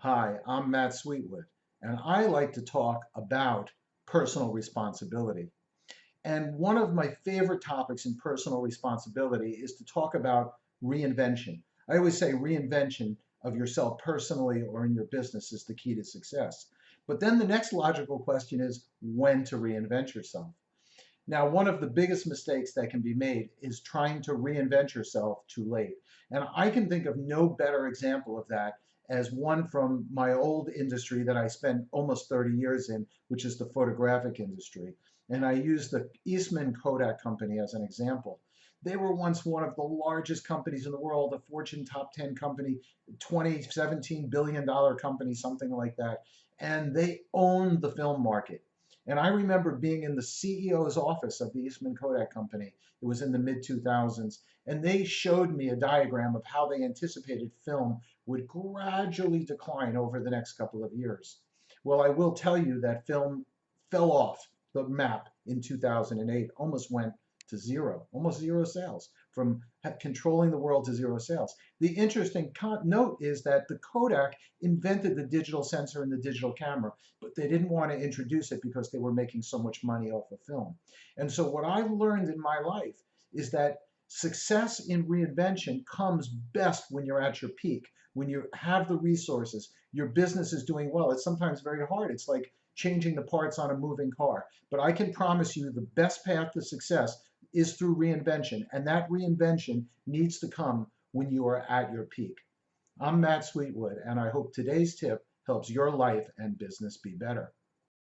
Hi, I'm Matt Sweetwood, and I like to talk about personal responsibility. And one of my favorite topics in personal responsibility is to talk about reinvention. I always say reinvention of yourself personally or in your business is the key to success. But then the next logical question is when to reinvent yourself. Now, one of the biggest mistakes that can be made is trying to reinvent yourself too late. And I can think of no better example of that as one from my old industry that I spent almost 30 years in, which is the photographic industry. And I use the Eastman Kodak company as an example. They were once one of the largest companies in the world, a Fortune top 10 company, 17 billion-dollar company, something like that. And they owned the film market. And I remember being in the CEO's office of the Eastman Kodak Company. It was in the mid 2000s. And they showed me a diagram of how they anticipated film would gradually decline over the next couple of years. Well, I will tell you that film fell off the map in 2008, almost went to zero, almost zero sales, from controlling the world to zero sales. The interesting note is that the Kodak invented the digital sensor and the digital camera, but they didn't want to introduce it because they were making so much money off of film. And so what I've learned in my life is that success in reinvention comes best when you're at your peak, when you have the resources, your business is doing well. It's sometimes very hard. It's like changing the parts on a moving car. But I can promise you the best path to success is through reinvention, and that reinvention needs to come when you are at your peak. I'm Matt Sweetwood, and I hope today's tip helps your life and business be better.